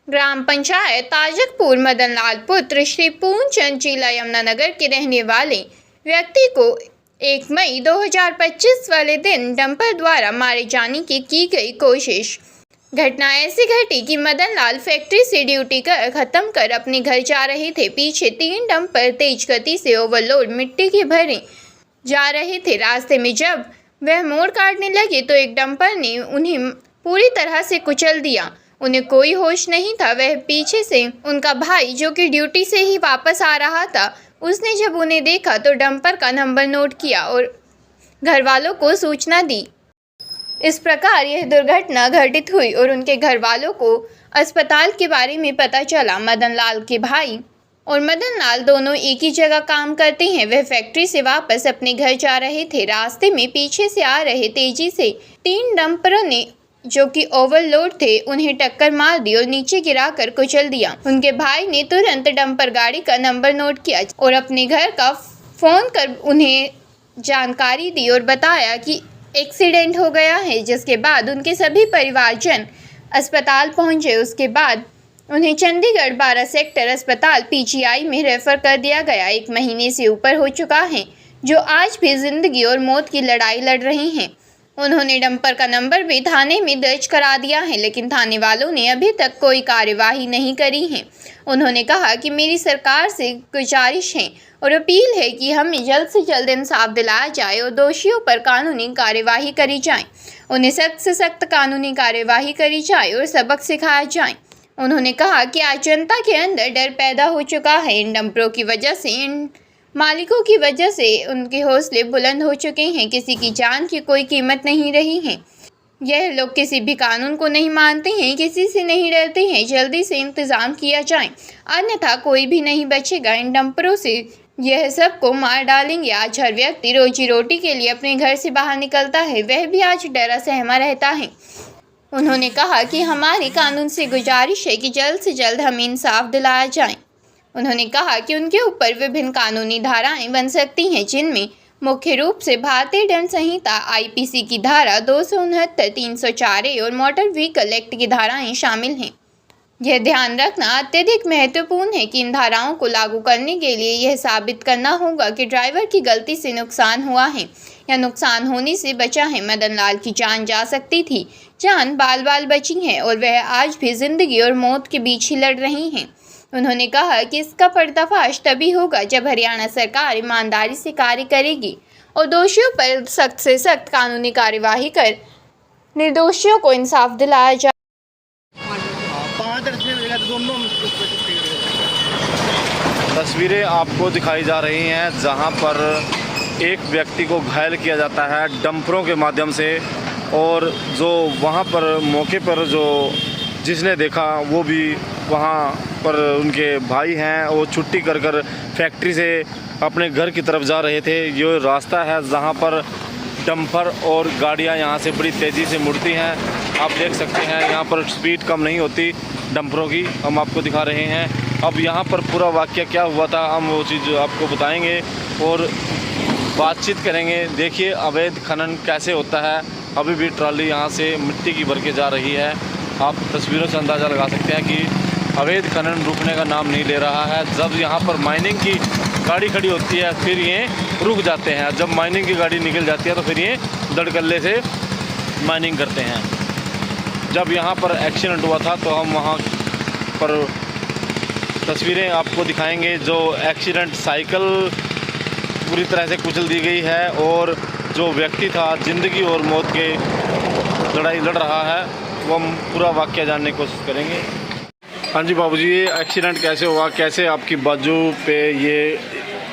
ग्राम पंचायत ताजकपुर मदनलाल पुत्र श्री पूर्णचंद जिला यमुनानगर के रहने वाले व्यक्ति को 1 मई 2025 वाले दिन डंपर द्वारा मारे जाने की गई कोशिश। घटना ऐसी घटी कि मदनलाल फैक्ट्री से ड्यूटी खत्म कर अपने घर जा रहे थे। पीछे 3 डंपर तेज गति से ओवरलोड मिट्टी के भरे जा रहे थे। रास्ते में जब वह मोड़ काटने लगे तो एक डंपर ने उन्हें पूरी तरह से कुचल दिया। उन्हें कोई होश नहीं था। वह पीछे से उनका भाई जो कि ड्यूटी से ही वापस आ रहा था, उसने जब उन्हें देखा तो डंपर का नंबर नोट किया और घर वालों को सूचना दी। इस प्रकार यह दुर्घटना घटित हुई और उनके घर वालों को अस्पताल के बारे में पता चला। मदनलाल के भाई और मदनलाल दोनों एक ही जगह काम करते हैं। वह फैक्ट्री से वापस अपने घर जा रहे थे। रास्ते में पीछे से आ रहे तेजी से 3 डंपरों ने जो कि ओवरलोड थे उन्हें टक्कर मार दी और नीचे गिराकर कुचल दिया। उनके भाई ने तुरंत डंपर गाड़ी का नंबर नोट किया और अपने घर का फोन कर उन्हें जानकारी दी और बताया कि एक्सीडेंट हो गया है, जिसके बाद उनके सभी परिवारजन अस्पताल पहुंचे। उसके बाद उन्हें चंडीगढ़ 12 सेक्टर अस्पताल PGI में रेफर कर दिया गया। 1 महीने से ऊपर हो चुका है जो आज भी जिंदगी और मौत की लड़ाई लड़ रहे हैं। उन्होंने डंपर का नंबर भी थाने में दर्ज करा दिया है, लेकिन थाने वालों ने अभी तक कोई कार्यवाही नहीं करी है। उन्होंने कहा कि मेरी सरकार से गुजारिश है और अपील है कि हमें जल्द से जल्द इंसाफ दिलाया जाए और दोषियों पर कानूनी कार्यवाही करी जाए। उन्हें सख्त से सख्त कानूनी कार्यवाही करी जाए और सबक सिखाया जाए। उन्होंने कहा कि आज जनता के अंदर डर पैदा हो चुका है। इन डंपरों की वजह से, इन मालिकों की वजह से उनके हौसले बुलंद हो चुके हैं। किसी की जान की कोई कीमत नहीं रही है। यह लोग किसी भी कानून को नहीं मानते हैं, किसी से नहीं डरते हैं। जल्दी से इंतज़ाम किया जाए, अन्यथा कोई भी नहीं बचेगा। इन डंपरों से यह सबको मार डालेंगे। आज हर व्यक्ति रोजी रोटी के लिए अपने घर से बाहर निकलता है, वह भी आज डरा सहमा रहता है। उन्होंने कहा कि हमारी कानून से गुजारिश है कि जल्द से जल्द हमें इंसाफ दिलाया जाए। उन्होंने कहा कि उनके ऊपर विभिन्न कानूनी धाराएं बन सकती हैं, जिनमें मुख्य रूप से भारतीय दंड संहिता IPC की धारा 269, 304A और मोटर व्हीकल एक्ट की धाराएं शामिल हैं। यह ध्यान रखना अत्यधिक महत्वपूर्ण है कि इन धाराओं को लागू करने के लिए यह साबित करना होगा कि ड्राइवर की गलती से नुकसान हुआ है या नुकसान होने से बचा है। मदनलाल की जान जा सकती थी, जान बाल बाल बची है और वह आज भी जिंदगी और मौत के बीच ही लड़ रही हैं। उन्होंने कहा कि इसका पर्दाफाश तभी होगा जब हरियाणा सरकार ईमानदारी से कार्य करेगी और दोषियों पर सख्त से सख्त कानूनी कार्यवाही कर निर्दोषियों को इंसाफ दिलाया जाए। तस्वीरें आपको दिखाई जा रही हैं जहां पर एक व्यक्ति को घायल किया जाता है डंपरों के माध्यम से, और जो वहां पर मौके पर जो जिसने देखा वो भी वहां पर उनके भाई हैं। वो छुट्टी कर फैक्ट्री से अपने घर की तरफ जा रहे थे। ये रास्ता है जहां पर डंपर और गाड़ियां यहां से बड़ी तेज़ी से मुड़ती हैं। आप देख सकते हैं यहाँ पर स्पीड कम नहीं होती डंपरों की, हम आपको दिखा रहे हैं। अब यहाँ पर पूरा वाक़या क्या हुआ था हम वो चीज़ आपको बताएंगे और बातचीत करेंगे। देखिए अवैध खनन कैसे होता है। अभी भी ट्राली यहाँ से मिट्टी की भर के जा रही है। आप तस्वीरों से अंदाज़ा लगा सकते हैं कि अवैध खनन रुकने का नाम नहीं ले रहा है। जब यहाँ पर माइनिंग की गाड़ी खड़ी होती है फिर ये रुक जाते हैं। जब माइनिंग की गाड़ी निकल जाती है तो फिर ये धड़कल्ले से माइनिंग करते हैं। जब यहाँ पर एक्सीडेंट हुआ था तो हम वहाँ पर तस्वीरें आपको दिखाएंगे। जो एक्सीडेंट साइकिल पूरी तरह से कुचल दी गई है और जो व्यक्ति था ज़िंदगी और मौत के लड़ाई लड़ रहा है, वो हम पूरा वाक़या जानने की कोशिश करेंगे। हाँ जी बाबूजी, ये एक्सीडेंट कैसे हुआ, कैसे आपकी बाजू पे ये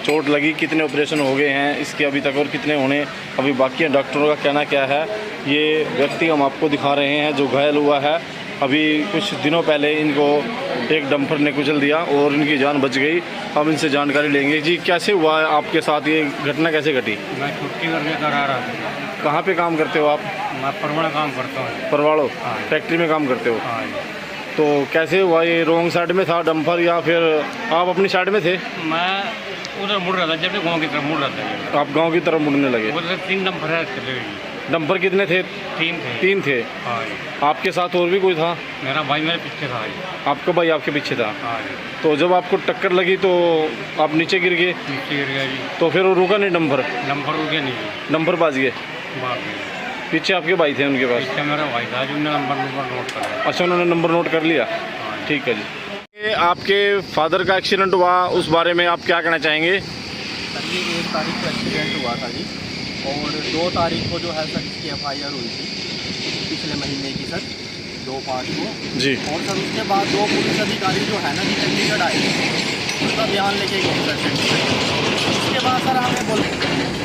चोट लगी, कितने ऑपरेशन हो गए हैं इसके अभी तक और कितने होने अभी बाकी हैं, डॉक्टरों का कहना क्या है? ये व्यक्ति हम आपको दिखा रहे हैं जो घायल हुआ है। अभी कुछ दिनों पहले इनको एक डंपर ने कुचल दिया और इनकी जान बच गई। हम इनसे जानकारी लेंगे। जी कैसे हुआ है आपके साथ, ये घटना कैसे घटी? मैं छुट्टी करके घर आ रहा था। कहाँ पे काम करते हो आप? मैं परवाड़ा काम करता हूँ। परवाड़ो? हाँ। फैक्ट्री में काम करते हो? हाँ। तो कैसे हुआ, ये रॉन्ग साइड में था डंपर या फिर आप अपनी साइड में थे? मैं उधर मुड़ रहा था, जब गाँव की तरफ मुड़ रहा था। आप गांव की तरफ मुड़ने लगे? उधर 3 डंपर है। डंपर कितने थे? 3 थे। 3 थे। हाँ जी। आपके साथ और भी कोई था? मेरा भाई मेरे पीछे था जी। आपका भाई आपके पीछे था। हाँ जी। तो जब आपको टक्कर लगी तो आप नीचे गिर गए? नीचे गिर गया जी। तो फिर वो रुका नहीं डंपर? नंबर रुके नहीं जी। डंपर बाज गए? भाग गए। पीछे आपके भाई थे उनके पास? पीछे मेरा भाई था जिन्होंने नंबर नोट कर लिया। अच्छा, उन्होंने नंबर नोट कर लिया। हाँ जी। ठीक है जी। ये आपके फादर का एक्सीडेंट हुआ, उस बारे में आप क्या कहना चाहेंगे? सर ये 1 तारीख को एक्सीडेंट हुआ था जी, और 2 तारीख को जो है सर इसकी FIR हुई थी पिछले महीने की सर, 2/5 को जी। और सर उसके बाद 2 पुलिस अधिकारी जो है ना जी चंडीगढ़ आए, उसका बयान लेके गए सर चंडीगढ़।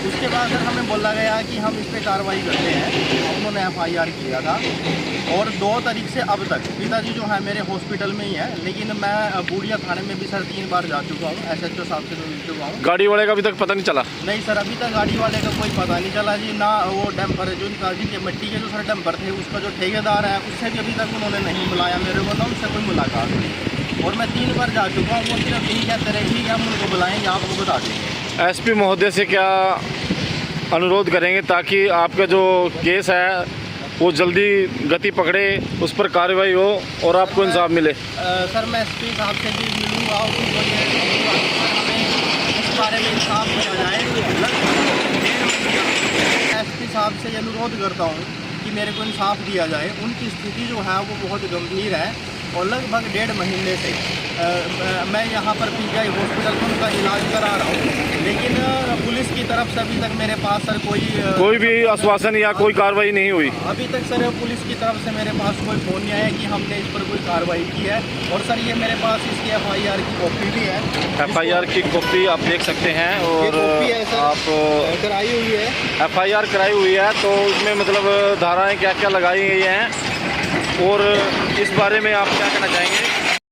उसके बाद सर हमें बोला गया कि हम इस पर कार्रवाई करते हैं। उन्होंने FIR किया था, और 2 तारीख से अब तक पिताजी जो है मेरे हॉस्पिटल में ही है, लेकिन मैं बूढ़िया थाने में भी सर 3 बार जा चुका हूँ, SHO साहब से भी मिल चुका हूँ। गाड़ी वाले का अभी तक पता नहीं चला? नहीं सर, अभी तक गाड़ी वाले का कोई पता नहीं चला जी, ना वो डंपर जो इनका जी के मिट्टी के जो सर डंपर थे उसका जो ठेकेदार है उससे भी अभी तक उन्होंने नहीं बुलाया मेरे को, ना उनसे कोई मुलाकात नहीं। और मैं 3 बार जा चुका हूँ, वो सिर्फ यही कहते रहे ठीक है हम उनको बुलाएंगे, आपको बता देंगे। SP महोदय से क्या अनुरोध करेंगे ताकि आपका जो केस है वो जल्दी गति पकड़े, उस पर कार्रवाई हो और आपको इंसाफ मिले? सर मैं SP साहब से भी मिलूँगा और हमें इस बारे में इंसाफ दिया जाए। SP साहब से अनुरोध करता हूँ कि मेरे को इंसाफ दिया जाए। उनकी स्थिति जो है वो बहुत गंभीर है, और लगभग 1.5 महीने से मैं यहाँ पर PGI हॉस्पिटल में उनका इलाज करा रहा हूँ, लेकिन पुलिस की तरफ से अभी तक मेरे पास सर कोई भी आश्वासन या कोई कार्रवाई नहीं हुई? अभी तक सर पुलिस की तरफ से मेरे पास कोई फ़ोन नहीं आया कि हमने इस पर कोई कार्रवाई की है। और सर ये मेरे पास इसकी FIR की कॉपी भी है। FIR की कॉपी आप देख सकते हैं, और कॉपी है सर, आप कराई हुई है, FIR कराई हुई है। तो इसमें मतलब धाराएं क्या क्या लगाई गई हैं, और इस बारे में आप क्या कहना चाहेंगे?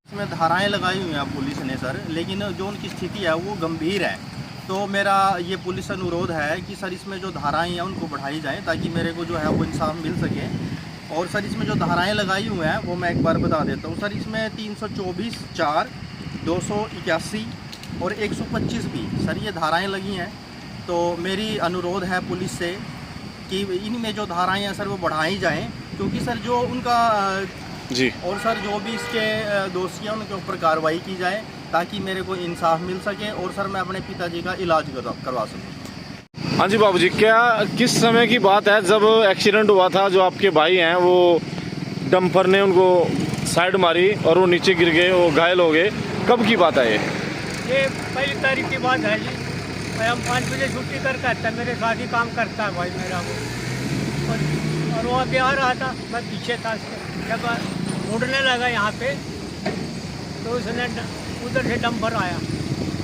इसमें धाराएं लगाई हुई हैं पुलिस ने सर, लेकिन जो उनकी स्थिति है वो गंभीर है। तो मेरा ये पुलिस अनुरोध है कि सर इसमें जो धाराएं हैं उनको बढ़ाई जाएं, ताकि मेरे को जो है वो इंसाफ मिल सके। और सर इसमें जो धाराएं लगाई हुई हैं वो मैं एक बार बता देता हूँ सर। इसमें 324(4), 281 और 125 भी सर ये धाराएँ लगी हैं। तो मेरी अनुरोध है पुलिस से कि इनमें जो धाराएँ हैं सर वो बढ़ाई जाएँ, क्योंकि सर जो उनका जी, और सर जो भी इसके दोषी हैं उनके ऊपर कार्रवाई की जाए, ताकि मेरे को इंसाफ मिल सके और सर मैं अपने पिताजी का इलाज करवा सकूं। हाँ जी बाबूजी, क्या किस समय की बात है जब एक्सीडेंट हुआ था? जो आपके भाई हैं वो डंपर ने उनको साइड मारी और वो नीचे गिर गए, वो घायल हो गए, कब की बात है ये? ये 1 तारीख की बात है जी। हम 5 बजे छुट्टी करके आता है, मेरे साथ ही काम करता है भाई मेरा वो, और वो अभी आ रहा था, मैं पीछे था उसके। जब मुड़ने लगा यहाँ पे तो उसने उधर से डंपर आया,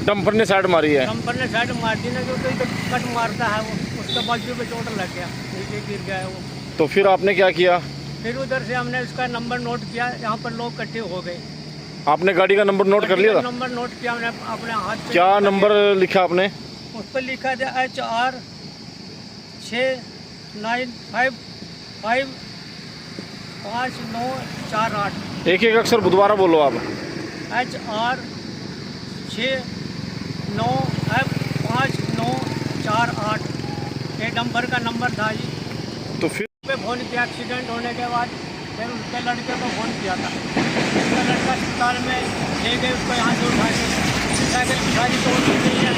डंपर ने साइड मारी है? डंपर ने साइड मार दी ना, जो तो इधर कट मारता है वो, उसके बाजू पे चोट लग गया, नीचे गिर गया है वो। तो फिर आपने क्या किया? फिर उधर से हमने उसका नंबर नोट किया, यहाँ पर लोग इकट्ठे हो गए। आपने गाड़ी का नंबर नोट कर लिया था? नंबर नोट किया हमने अपने हाथ पे। क्या नंबर लिखा आपने? उस पर लिखा था HR 6955 5948। एक एक अक्षर दोबारा बोलो आप। HR 69F5948 ये डंपर का नंबर था जी। तो फिर पे फ़ोन किया एक्सीडेंट होने के बाद, फिर उसके लड़के को फ़ोन किया था। उसका लड़का अस्पताल में ले गए, उसको यहाँ से उठा के साइकिल बिठा दी तो वो नहीं है।